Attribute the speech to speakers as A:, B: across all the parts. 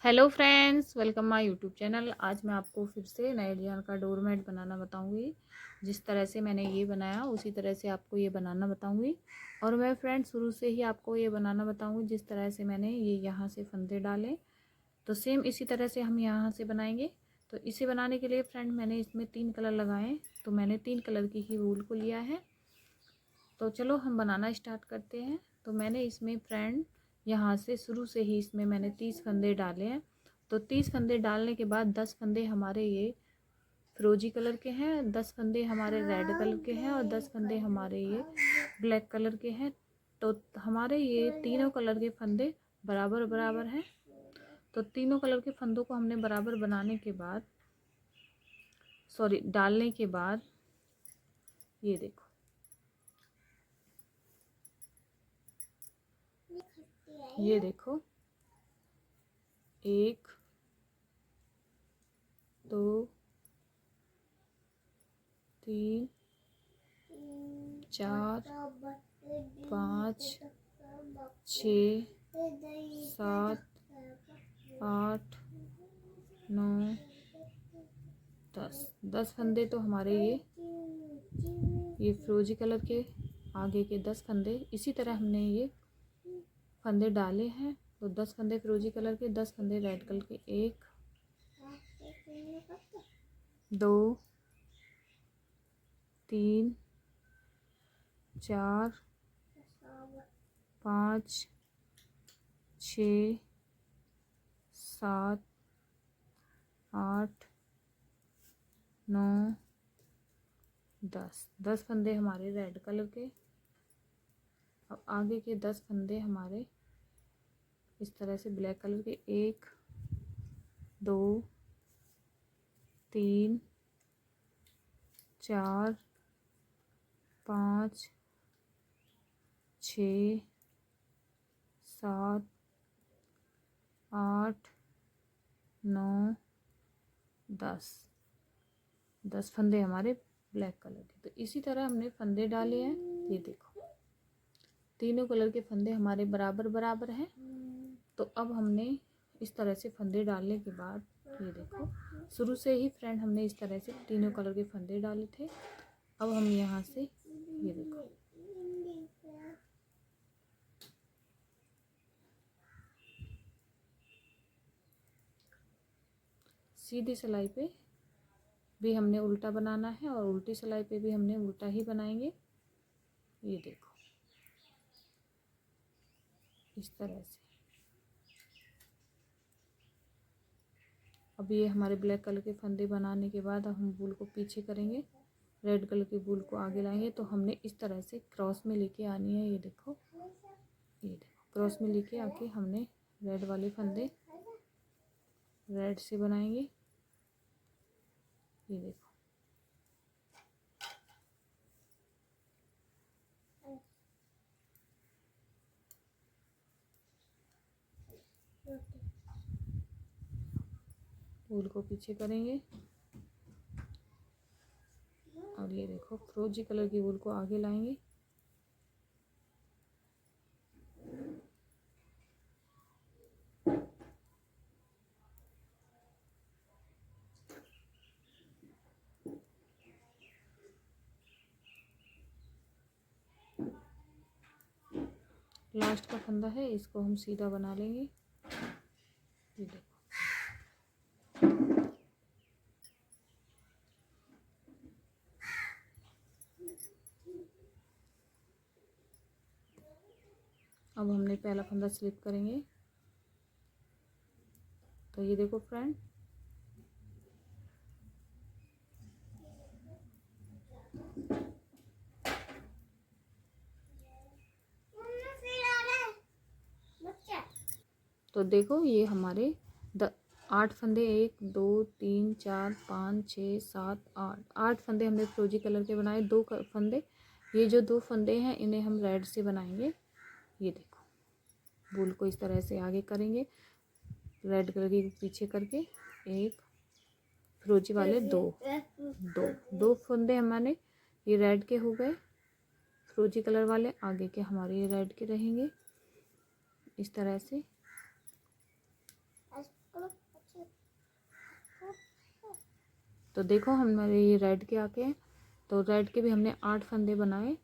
A: Hello friends, welcome my YouTube channel. आज मैं आपको फिर से नए डिजाइन का डोरमेट बनाना बताऊंगी। जिस तरह से मैंने ये बनाया उसी तरह से आपको ये बनाना बताऊंगी। और मैं फ्रेंड्स शुरू से ही आपको ये बनाना बताऊंगी। जिस तरह से मैंने ये यहाँ से फंदे डाले तो सेम इसी तरह से हम यहाँ से बनाएंगे। तो इसे बनाने के लिए फ्रेंड मैंने इसमें 3 कलर लगाए, तो मैंने 3 कलर की ही वूल को लिया है। तो चलो हम बनाना स्टार्ट करते हैं। तो मैंने इसमें फ्रेंड यहाँ से शुरू से ही इसमें मैंने 30 फंदे डाले हैं। तो 30 फंदे डालने के बाद 10 फंदे हमारे ये फिरोजी कलर के हैं, 10 फंदे हमारे रेड कलर के हैं और 10 फंदे हमारे ये ब्लैक कलर के हैं। तो हमारे ये तीनों कलर के फंदे बराबर बराबर हैं। तो तीनों कलर के फंदों को हमने बराबर बनाने के बाद डालने के बाद ये देखो, ये देखो 1 2 3 4 5 6 7 8 9 10 फंदे तो हमारे ये फिरोजी कलर के आगे के 10 फंदे इसी तरह हमने ये फंदे डाले हैं। तो 10 फंदे फिरोजी कलर के, 10 फंदे रेड कलर के। 1 2 3 4 5 6 7 8 9 10 फंदे हमारे रेड कलर के। अब आगे के 10 फंदे हमारे इस तरह से ब्लैक कलर के। 1 2 3 4 5 6 7 8 9 10 फंदे हमारे ब्लैक कलर के। तो इसी तरह हमने फंदे डाले हैं। ये देखो तीनों कलर के फंदे हमारे बराबर बराबर हैं। तो अब हमने इस तरह से फंदे डालने के बाद ये देखो शुरू से ही फ्रेंड हमने इस तरह से तीनों कलर के फंदे डाले थे। अब हम यहाँ से ये देखो सीधी सिलाई पे भी हमने उल्टा बनाना है और उल्टी सिलाई पे भी हमने उल्टा ही बनाएंगे। ये देखो इस तरह से। अब ये हमारे ब्लैक कलर के फंदे बनाने के बाद अब हम वूल को पीछे करेंगे, रेड कलर के वूल को आगे लाएंगे। तो हमने इस तरह से क्रॉस में लेके आनी है। ये देखो क्रॉस में लेके आके हमने रेड वाले फंदे रेड से बनाएंगे। ये देखो वूल को पीछे करेंगे और ये देखो फिरोजी कलर की वूल को आगे लाएंगे। लास्ट का फंदा है, इसको हम सीधा बना लेंगे। ये देखो अब हमने पहला फंदा स्लिप करेंगे। तो ये देखो फ्रेंड तो देखो ये हमारे 8 फंदे 1 2 3 4 5 6 7 8 फंदे हमने फिरोजी कलर के बनाए। 2 फंदे ये जो 2 फंदे हैं इन्हें हम रेड से बनाएंगे। ये देखो वूल को इस तरह से आगे करेंगे, रेड कलर के पीछे करके। 1 फिरोजी वाले 2 फंदे हमारे ये रेड के हो गए। फिरोजी कलर वाले आगे के हमारे ये रेड के रहेंगे इस तरह से। तो देखो हमारे ये रेड के आके हैं, तो रेड के भी हमने 8 फंदे बनाए।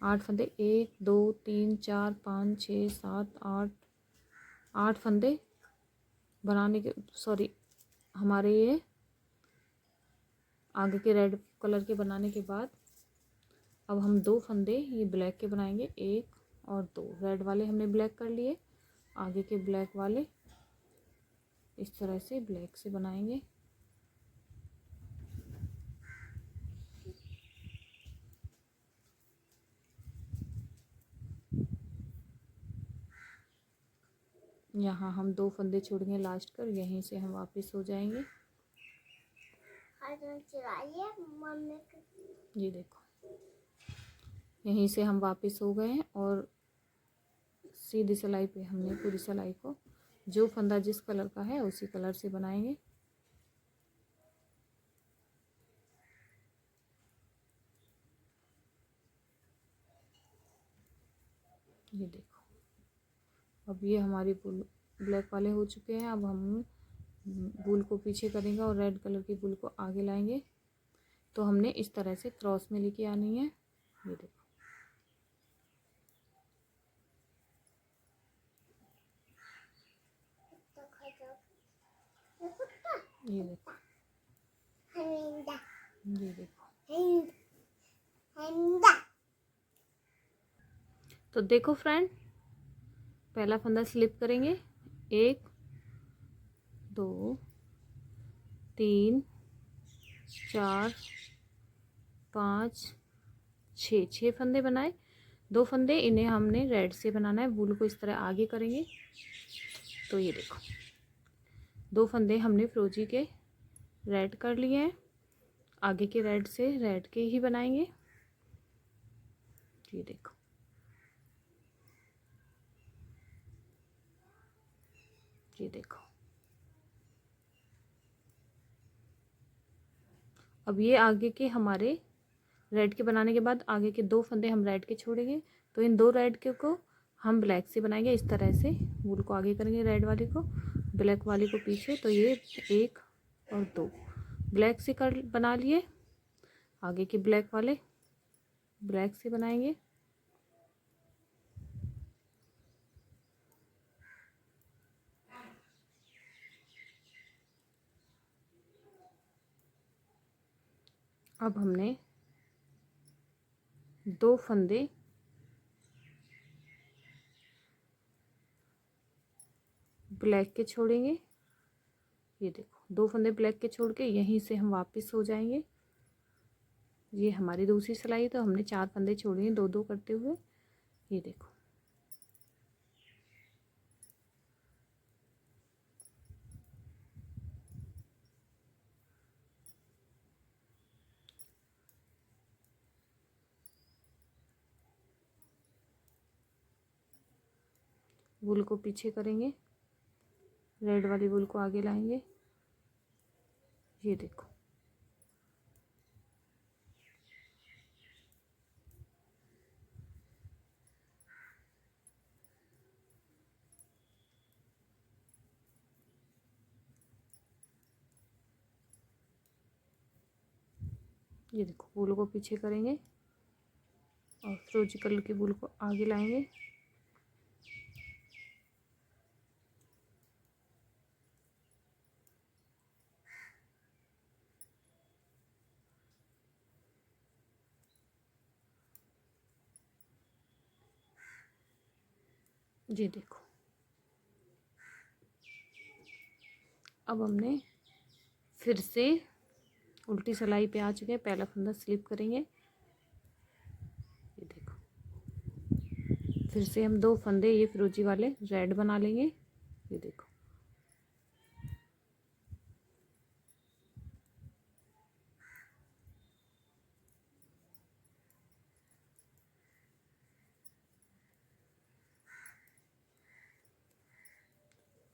A: 8 फंदे, 1 2 3 4 5 6 7 8, 8 फंदे बनाने के, सॉरी, हमारे ये आगे के रेड कलर के बनाने के बाद अब हम 2 फंदे ये ब्लैक के बनाएंगे। 1 और 2 रेड वाले हमने ब्लैक कर लिए, आगे के ब्लैक वाले इस तरह से ब्लैक से बनाएंगे। यहाँ हम 2 फंदे छोड़ेंगे लास्ट कर, यहीं से हम वापस हो जाएंगे। ये देखो यहीं से हम वापस हो गए हैं और सीधी सिलाई पे हमने पूरी सिलाई को जो फंदा जिस कलर का है उसी कलर से बनाएंगे। ये देखो अब ये हमारी वूल ब्लैक वाले हो चुके हैं। अब हम वूल को पीछे करेंगे और रेड कलर की वूल को आगे लाएंगे। तो हमने इस तरह से क्रॉस में लेके आनी है। ये देखो ये देखो ये देखो। तो देखो फ्रेंड, पहला फंदा स्लिप करेंगे, 1 2 3 4 5 6 फंदे बनाए। 2 फंदे इन्हें हमने रेड से बनाना है, वूल को इस तरह आगे करेंगे। तो ये देखो 2 फंदे हमने फिरोजी के रेड कर लिए हैं, आगे के रेड से रेड के ही बनाएंगे। ये देखो ये देखो। अब ये आगे के हमारे रेड के बनाने के बाद आगे के 2 फंदे हम रेड के छोड़ेंगे। तो इन 2 रेड के को हम ब्लैक से बनाएंगे। इस तरह से वूल को आगे करेंगे, रेड वाली को, ब्लैक वाली को पीछे। तो ये 1 और 2 ब्लैक से कर बना लिए, आगे के ब्लैक वाले ब्लैक से बनाएंगे। अब हमने 2 फंदे ब्लैक के छोड़ेंगे। ये देखो 2 फंदे ब्लैक के छोड़ के यहीं से हम वापस हो जाएंगे। ये हमारी दूसरी सिलाई, तो हमने 4 फंदे छोड़े हैं 2 2 करते हुए। ये देखो वूल को पीछे करेंगे, रेड वाली वूल को आगे लाएंगे। ये देखो ये देखो वूल को पीछे करेंगे और फिरोजी कलर की वूल को आगे लाएंगे। ये देखो अब हमने फिर से उल्टी सिलाई पे आ चुके हैं। पहला फंदा स्लिप करेंगे। ये देखो फिर से हम 2 फंदे ये फिरोजी वाले रेड बना लेंगे। ये देखो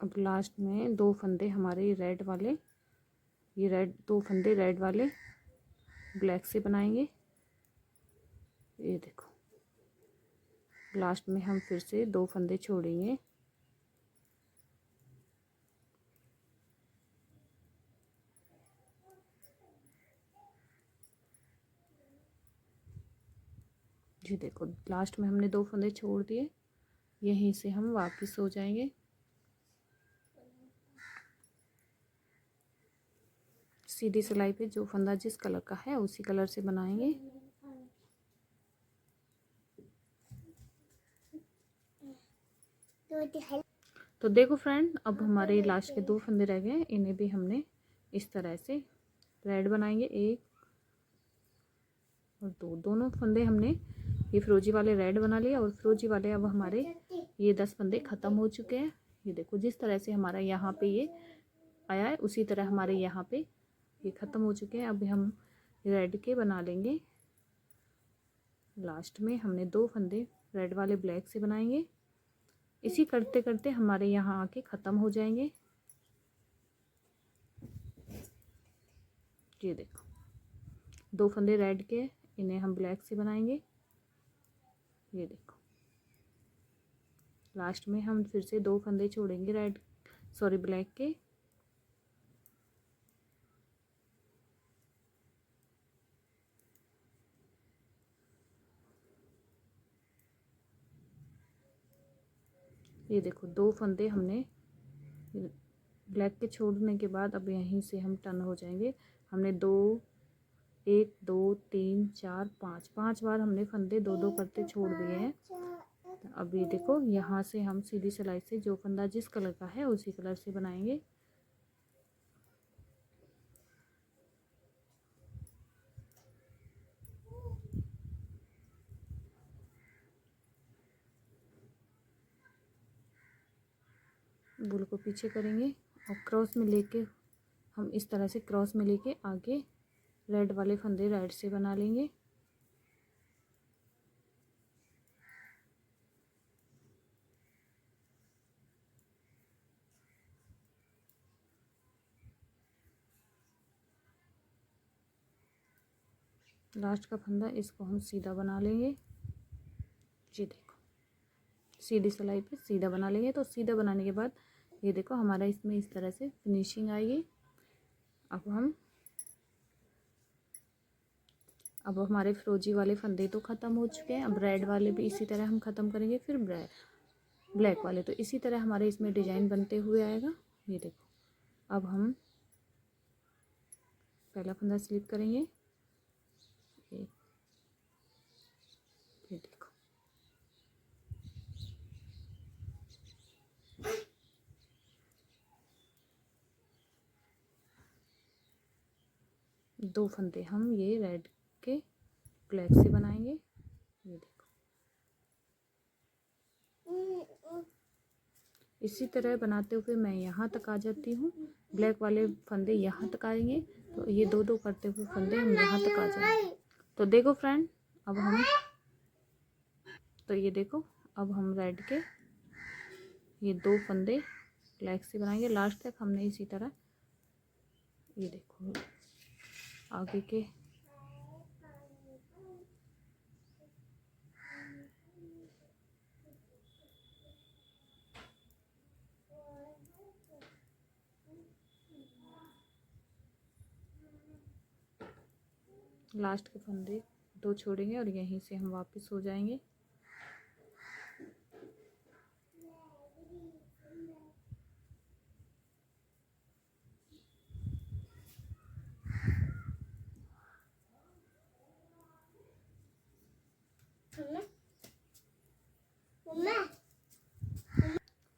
A: अब लास्ट में 2 फंदे हमारे रेड वाले, ये रेड 2 फंदे रेड वाले ब्लैक से बनाएंगे। ये देखो लास्ट में हम फिर से 2 फंदे छोड़ेंगे। जी देखो लास्ट में हमने 2 फंदे छोड़ दिए, यहीं से हम वापस हो जाएंगे। सीधी सिलाई पे जो फंदा जिस कलर का है उसी कलर से बनाएंगे। तो देखो फ्रेंड, अब हमारे लास्ट के 2 फंदे रह गए, इन्हें भी हमने इस तरह से रेड बनाएंगे। 1 और 2, दोनों फंदे हमने ये फिरोजी वाले रेड बना लिए और फिरोजी वाले अब हमारे ये 10 फंदे ख़त्म हो चुके हैं। ये देखो जिस तरह से हमारा यहाँ पे ये आया है उसी तरह हमारे यहाँ पे ये ख़त्म हो चुके हैं। अब हम रेड के बना लेंगे। लास्ट में हमने 2 फंदे रेड वाले ब्लैक से बनाएंगे। इसी करते करते हमारे यहाँ आके ख़त्म हो जाएंगे। ये देखो 2 फंदे रेड के, इन्हें हम ब्लैक से बनाएंगे। ये देखो लास्ट में हम फिर से 2 फंदे छोड़ेंगे ब्लैक के। ये देखो 2 फंदे हमने ब्लैक के छोड़ने के बाद अब यहीं से हम टर्न हो जाएंगे। हमने 1 2 3 4 5 बार हमने फंदे 2 करते छोड़ दिए हैं। अब ये देखो यहाँ से हम सीधी सिलाई से जो फंदा जिस कलर का है उसी कलर से बनाएंगे। वूल को पीछे करेंगे और क्रॉस में लेके हम इस तरह से क्रॉस में लेके आगे रेड वाले फंदे रेड से बना लेंगे। लास्ट का फंदा इसको हम सीधा बना लेंगे। ये देखो सीधी सिलाई पे सीधा बना लेंगे। तो सीधा बनाने के बाद ये देखो हमारा इसमें इस तरह से फिनिशिंग आएगी। अब हमारे फिरोजी वाले फंदे तो ख़त्म हो चुके हैं। अब रेड वाले भी इसी तरह हम ख़त्म करेंगे, फिर ब्लैक वाले। तो इसी तरह हमारे इसमें डिजाइन बनते हुए आएगा। ये देखो अब हम पहला फंदा स्लिप करेंगे। ये देखो दो फंदे हम ये रेड के ब्लैक से बनाएंगे। ये देखो इसी तरह बनाते हुए मैं यहाँ तक आ जाती हूँ। ब्लैक वाले फंदे यहाँ तक आएंगे, तो ये 2 करते हुए फंदे हम यहाँ तक आ जाएंगे। तो देखो फ्रेंड अब हम ये देखो अब हम रेड के ये 2 फंदे ब्लैक से बनाएंगे। लास्ट तक हमने इसी तरह ये देखो आगे के लास्ट के फंदे 2 छोड़ेंगे और यहीं से हम वापस हो जाएंगे।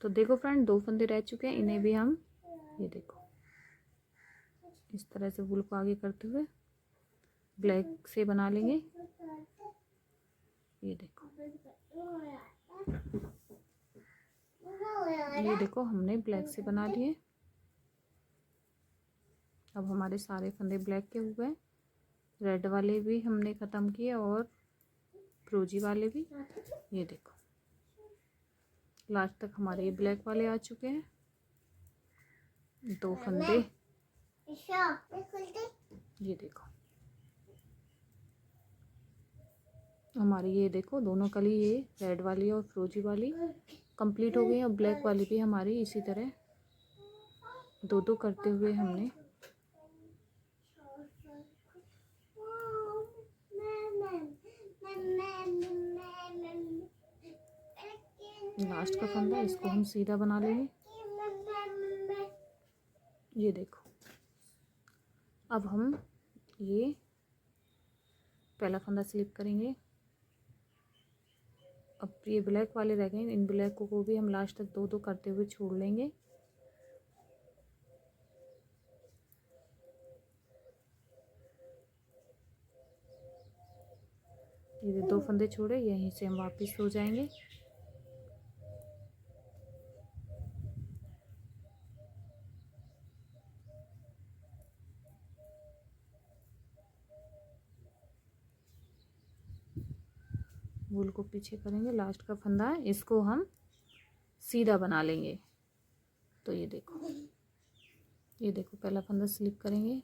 A: तो देखो फ्रेंड 2 फंदे रह चुके हैं, इन्हें भी हम ये देखो इस तरह से वूल को आगे करते हुए ब्लैक से बना लेंगे। ये देखो हमने ब्लैक से बना लिए। अब हमारे सारे फंदे ब्लैक के हो गए। रेड वाले भी हमने ख़त्म किए और फिरोजी वाले भी। ये देखो लास्ट तक हमारे ये ब्लैक वाले आ चुके हैं। 2 फंदे ये देखो हमारी ये देखो दोनों कली ये रेड वाली और फिरोजी वाली कंप्लीट हो गई और ब्लैक वाली भी हमारी इसी तरह 2 करते हुए हमने लास्ट का फंदा, इसको हम सीधा बना लेंगे। ये देखो, अब हम ये पहला फंदा स्लिप करेंगे। अब ये ब्लैक वाले रह गए, इन ब्लैक को भी हम लास्ट तक दो दो करते हुए छोड़ लेंगे। ये दो फंदे छोड़े, यहीं से हम वापस हो जाएंगे। वूल को पीछे करेंगे, लास्ट का फंदा है, इसको हम सीधा बना लेंगे। तो ये देखो पहला फंदा स्लिप करेंगे,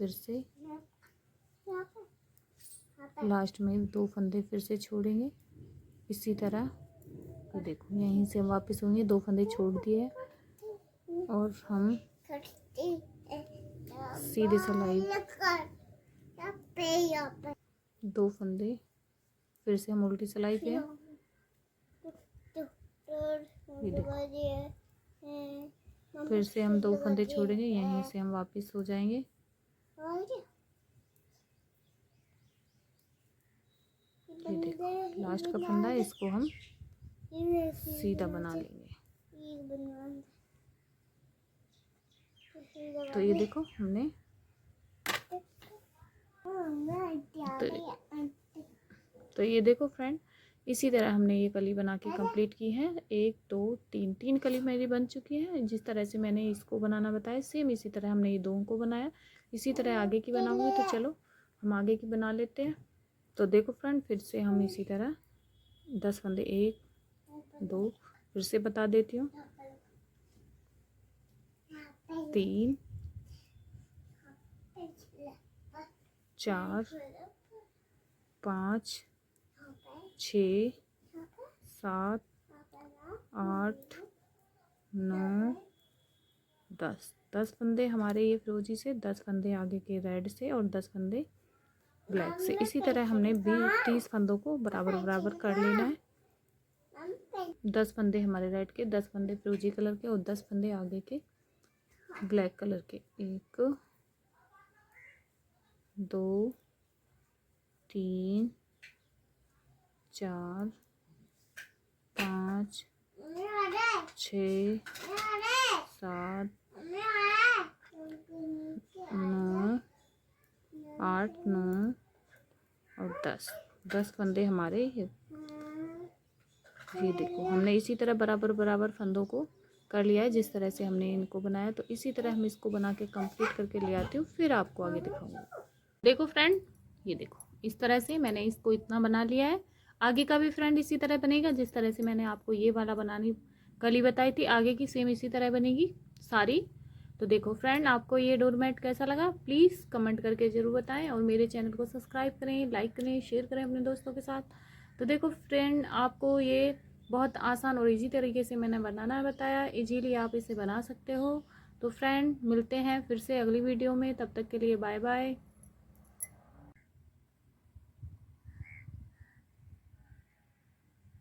A: फिर से लास्ट में दो फंदे फिर से छोड़ेंगे इसी तरह। तो देखो यहीं से हम वापस होंगे, दो फंदे छोड़ दिए और हम सीधे सिलाई, दो फंदे फिर से हम उल्टी सिलाई पे। ये देखो, फिर से हम दो फंदे छोड़ेंगे, यहीं से हम वापस हो जाएंगे। ये देखो लास्ट का फंदा है, इसको हम सीधा बना लेंगे। तो ये देखो हमने तो ये देखो फ्रेंड, इसी तरह हमने ये कली बना के कंप्लीट की है। 1 2 3 3 कली मेरी बन चुकी है। जिस तरह से मैंने इसको बनाना बताया, सेम इसी तरह हमने ये दो को बनाया। इसी तरह आगे की बनाऊंगी, तो चलो हम आगे की बना लेते हैं। तो देखो फ्रेंड, फिर से हम इसी तरह 10 फंदे, 1 2 फिर से बता देती हूँ, 3 4 5 6 7 8 9 10 फंदे हमारे ये फिरोजी से, 10 फंदे आगे के रेड से और 10 फंदे ब्लैक से। इसी तरह हमने 20-30 फंदों को बराबर बराबर कर लेना है। 10 फंदे हमारे रेड के, 10 फंदे फिरोजी कलर के और 10 फंदे आगे के ब्लैक कलर के। 1 2 3 4 5 6 7 9 8 9 और 10 फंदे हमारे। ये देखो हमने इसी तरह बराबर बराबर फंदों को कर लिया है, जिस तरह से हमने इनको बनाया। तो इसी तरह हम इसको बना के कंप्लीट करके ले आती हूँ, फिर आपको आगे दिखाऊंगी। देखो फ्रेंड, ये देखो इस तरह से मैंने इसको इतना बना लिया है। आगे का भी फ्रेंड इसी तरह बनेगा, जिस तरह से मैंने आपको ये वाला बनानी कली बताई थी, आगे की सेम इसी तरह बनेगी सारी। तो देखो फ्रेंड, आपको ये डोरमेट कैसा लगा प्लीज़ कमेंट करके ज़रूर बताएं, और मेरे चैनल को सब्सक्राइब करें, लाइक करें, शेयर करें अपने दोस्तों के साथ। तो देखो फ्रेंड, आपको ये बहुत आसान और इजी तरीके से मैंने बनाना बताया, इजीली आप इसे बना सकते हो। तो फ्रेंड, मिलते हैं फिर से अगली वीडियो में, तब तक के लिए बाय बाय।